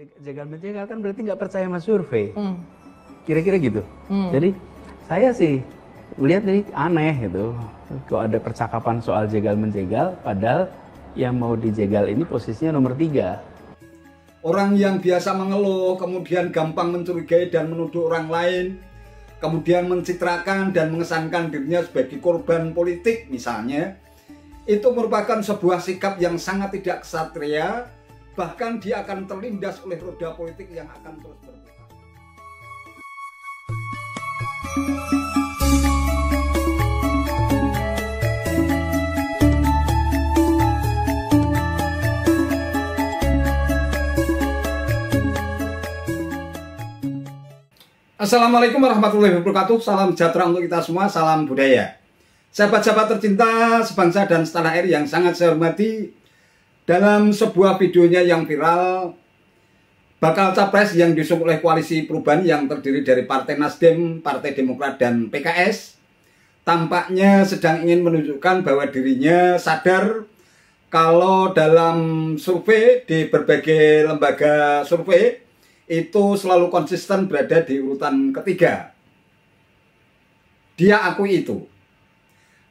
Jegal-menjegal kan berarti nggak percaya sama survei. Kira-kira gitu. Jadi saya sih lihat ini aneh gitu. Kok ada percakapan soal jegal-menjegal, padahal yang mau dijegal ini posisinya nomor 3. Orang yang biasa mengeluh, kemudian gampang mencurigai dan menuduh orang lain, kemudian mencitrakan dan mengesankan dirinya sebagai korban politik misalnya, itu merupakan sebuah sikap yang sangat tidak ksatria. Bahkan dia akan terlindas oleh roda politik yang akan terus berputar. Assalamualaikum warahmatullahi wabarakatuh. Salam sejahtera untuk kita semua, salam budaya. Sahabat-sahabat tercinta sebangsa dan setanah air yang sangat saya hormati, dalam sebuah videonya yang viral, bakal capres yang diusung oleh koalisi perubahan yang terdiri dari Partai Nasdem, Partai Demokrat, dan PKS tampaknya sedang ingin menunjukkan bahwa dirinya sadar kalau dalam survei di berbagai lembaga survei itu selalu konsisten berada di urutan ketiga. Dia akui itu.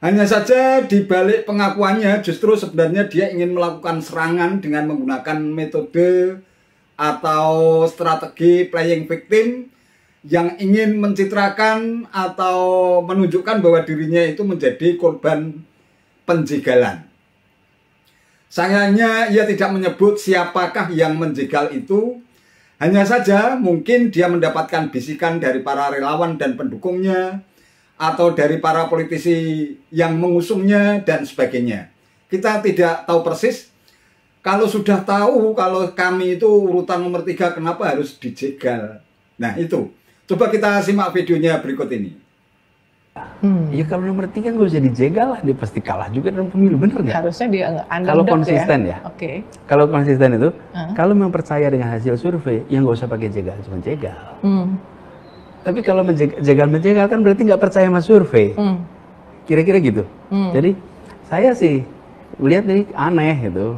Hanya saja di balik pengakuannya justru sebenarnya dia ingin melakukan serangan dengan menggunakan metode atau strategi playing victim yang ingin mencitrakan atau menunjukkan bahwa dirinya itu menjadi korban penjegalan. Sayangnya ia tidak menyebut siapakah yang menjegal itu. Hanya saja mungkin dia mendapatkan bisikan dari para relawan dan pendukungnya, atau dari para politisi yang mengusungnya dan sebagainya. Kita tidak tahu persis. Kalau sudah tahu kalau kami itu urutan nomor 3, kenapa harus dijegal? Nah itu, coba kita simak videonya berikut ini. Ya kalau nomor 3 nggak usah dijegal lah, dia pasti kalah juga dalam pemilu, bener nggak? Harusnya dia kalau konsisten ya. Oke. Kalau konsisten itu, kalau memang percaya dengan hasil survei, ya nggak usah pakai jegal, cuma jegal. Tapi kalau menjegal kan berarti nggak percaya sama survei. Kira-kira gitu. Jadi saya sih lihat ini aneh gitu.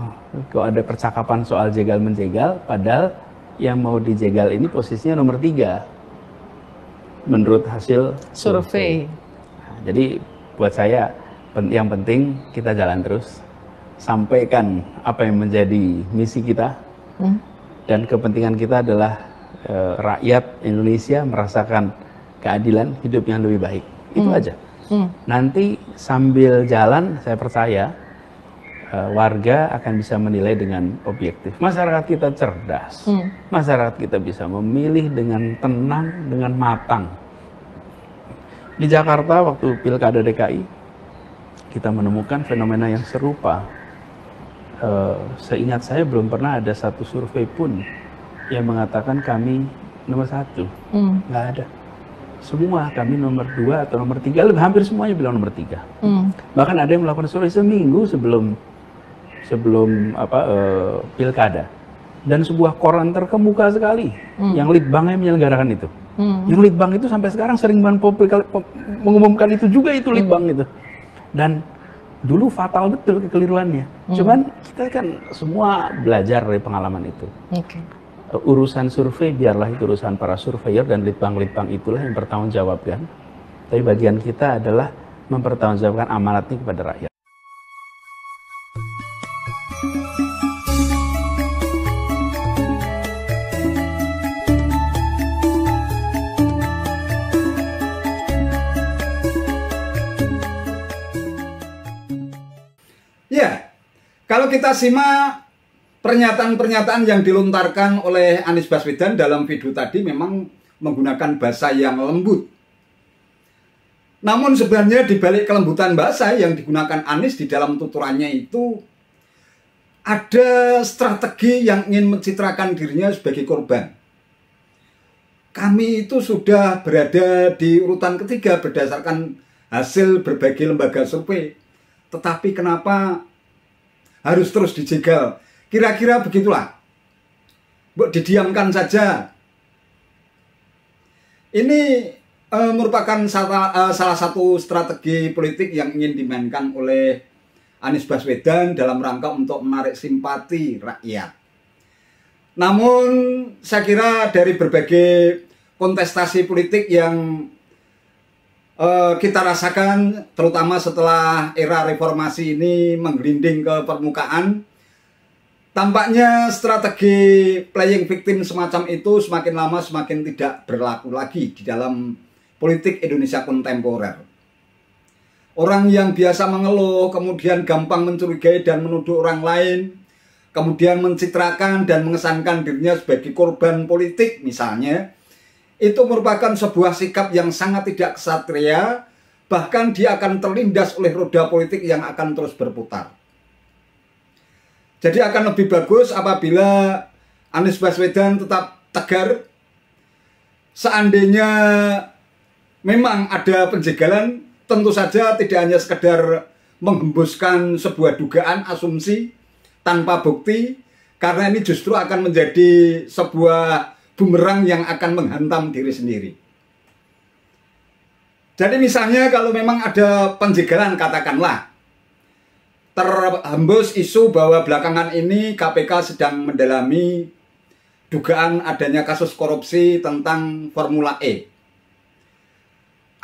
Kok ada percakapan soal jegal-menjegal, padahal yang mau dijegal ini posisinya nomor 3 menurut hasil survei. Nah, jadi buat saya yang penting kita jalan terus, sampaikan apa yang menjadi misi kita, dan kepentingan kita adalah rakyat Indonesia merasakan keadilan hidup yang lebih baik. Itu aja. Nanti sambil jalan saya percaya warga akan bisa menilai dengan objektif. Masyarakat kita cerdas. Masyarakat kita bisa memilih dengan tenang, dengan matang. Di Jakarta waktu Pilkada DKI kita menemukan fenomena yang serupa. Seingat saya belum pernah ada satu survei pun yang mengatakan kami nomor 1. Nggak ada. Semua kami nomor 2 atau nomor 3, hampir semuanya bilang nomor 3. Bahkan ada yang melakukan survei seminggu sebelum pilkada. Dan sebuah koran terkemuka sekali yang Litbangnya menyelenggarakan itu. Yang Litbang itu sampai sekarang sering mengumumkan itu juga, itu Litbang itu. Dan dulu fatal betul kekeliruannya. Cuman kita kan semua belajar dari pengalaman itu. Urusan survei biarlah itu urusan para surveyor dan litbang-litbang itulah yang bertanggungjawabkan. Tapi bagian kita adalah mempertanggungjawabkan amanat ini kepada rakyat. Ya, kalau kita simak pernyataan-pernyataan yang dilontarkan oleh Anies Baswedan dalam video tadi memang menggunakan bahasa yang lembut. Namun sebenarnya di balik kelembutan bahasa yang digunakan Anies di dalam tuturannya itu ada strategi yang ingin mencitrakan dirinya sebagai korban. Kami itu sudah berada di urutan ketiga berdasarkan hasil berbagai lembaga survei. Tetapi kenapa harus terus dijegal? Kira-kira begitulah. Didiamkan saja. Ini merupakan salah satu strategi politik yang ingin dimainkan oleh Anies Baswedan dalam rangka untuk menarik simpati rakyat. Namun saya kira dari berbagai kontestasi politik yang kita rasakan, terutama setelah era reformasi ini menggelinding ke permukaan, tampaknya strategi playing victim semacam itu semakin lama semakin tidak berlaku lagi di dalam politik Indonesia kontemporer. Orang yang biasa mengeluh, kemudian gampang mencurigai dan menuduh orang lain, kemudian mencitrakan dan mengesankan dirinya sebagai korban politik misalnya, itu merupakan sebuah sikap yang sangat tidak ksatria, bahkan dia akan terlindas oleh roda politik yang akan terus berputar. Jadi akan lebih bagus apabila Anies Baswedan tetap tegar. Seandainya memang ada penjagalan, tentu saja tidak hanya sekedar menghembuskan sebuah dugaan, asumsi, tanpa bukti, karena ini justru akan menjadi sebuah bumerang yang akan menghantam diri sendiri. Jadi misalnya kalau memang ada penjagalan, katakanlah terhembus isu bahwa belakangan ini KPK sedang mendalami dugaan adanya kasus korupsi tentang Formula E.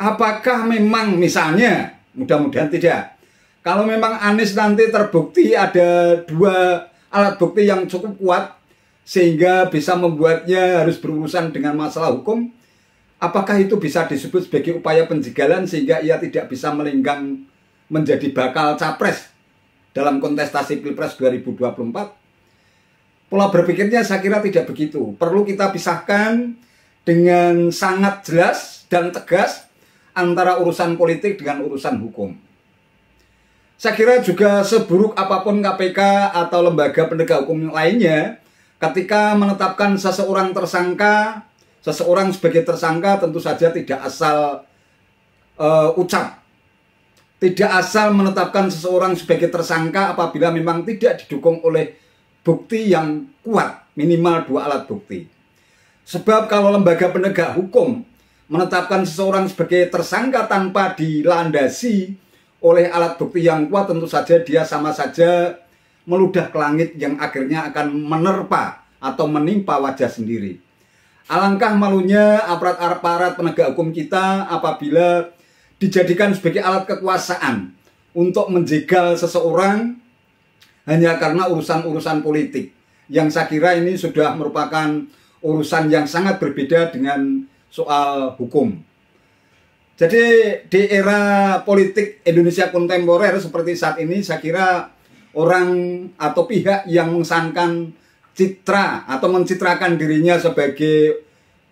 Apakah memang misalnya, mudah-mudahan tidak, kalau memang Anies nanti terbukti ada 2 alat bukti yang cukup kuat sehingga bisa membuatnya harus berurusan dengan masalah hukum, apakah itu bisa disebut sebagai upaya penjagalan sehingga ia tidak bisa melenggang menjadi bakal capres dalam kontestasi Pilpres 2024? Pola berpikirnya saya kira tidak begitu. Perlu kita pisahkan dengan sangat jelas dan tegas antara urusan politik dengan urusan hukum. Saya kira juga seburuk apapun KPK atau lembaga penegak hukum lainnya, ketika menetapkan seseorang tersangka, seseorang sebagai tersangka tentu saja tidak asal ucap. Tidak asal menetapkan seseorang sebagai tersangka apabila memang tidak didukung oleh bukti yang kuat, minimal 2 alat bukti. Sebab kalau lembaga penegak hukum menetapkan seseorang sebagai tersangka tanpa dilandasi oleh alat bukti yang kuat, tentu saja dia sama saja meludah ke langit yang akhirnya akan menerpa atau menimpa wajah sendiri. Alangkah malunya aparat-aparat penegak hukum kita apabila dijadikan sebagai alat kekuasaan untuk menjegal seseorang hanya karena urusan-urusan politik, yang saya kira ini sudah merupakan urusan yang sangat berbeda dengan soal hukum. Jadi di era politik Indonesia kontemporer seperti saat ini, saya kira orang atau pihak yang mengesankan citra atau mencitrakan dirinya sebagai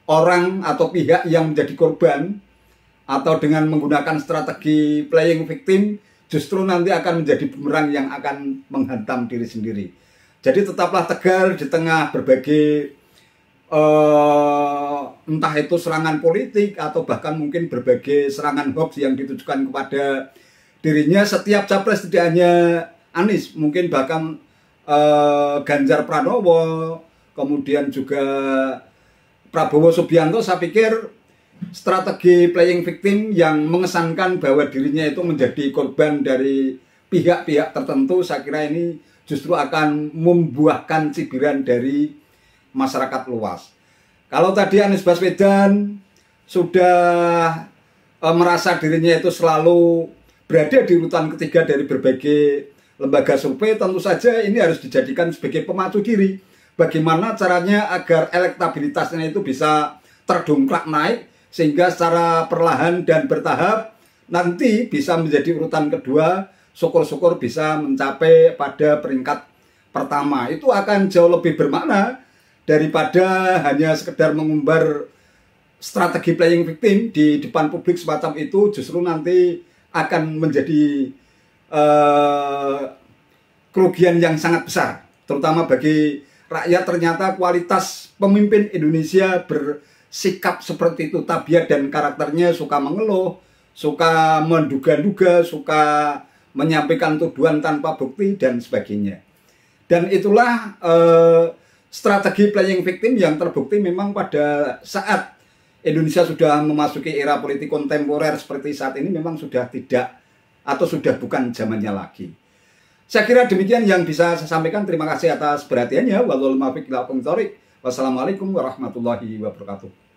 orang atau pihak yang menjadi korban atau dengan menggunakan strategi playing victim, justru nanti akan menjadi bumerang yang akan menghantam diri sendiri. Jadi tetaplah tegar di tengah berbagai entah itu serangan politik atau bahkan mungkin berbagai serangan hoax yang ditujukan kepada dirinya. Setiap capres tidak hanya Anies, mungkin bahkan Ganjar Pranowo, kemudian juga Prabowo Subianto, saya pikir strategi playing victim yang mengesankan bahwa dirinya itu menjadi korban dari pihak-pihak tertentu, saya kira ini justru akan membuahkan cibiran dari masyarakat luas. Kalau tadi Anies Baswedan sudah merasa dirinya itu selalu berada di urutan ketiga dari berbagai lembaga survei, tentu saja ini harus dijadikan sebagai pemacu diri. Bagaimana caranya agar elektabilitasnya itu bisa terdongkrak naik, sehingga secara perlahan dan bertahap nanti bisa menjadi urutan kedua, syukur-syukur bisa mencapai pada peringkat pertama. Itu akan jauh lebih bermakna daripada hanya sekedar mengumbar strategi playing victim di depan publik semacam itu. Justru nanti akan menjadi kerugian yang sangat besar, terutama bagi rakyat. Ternyata kualitas pemimpin Indonesia bersikap seperti itu, tabiat dan karakternya suka mengeluh, suka menduga-duga, suka menyampaikan tuduhan tanpa bukti dan sebagainya. Dan itulah strategi playing victim yang terbukti memang pada saat Indonesia sudah memasuki era politik kontemporer seperti saat ini memang sudah tidak atau sudah bukan zamannya lagi. Saya kira demikian yang bisa saya sampaikan. Terima kasih atas perhatiannya. Wassalamualaikum warahmatullahi wabarakatuh.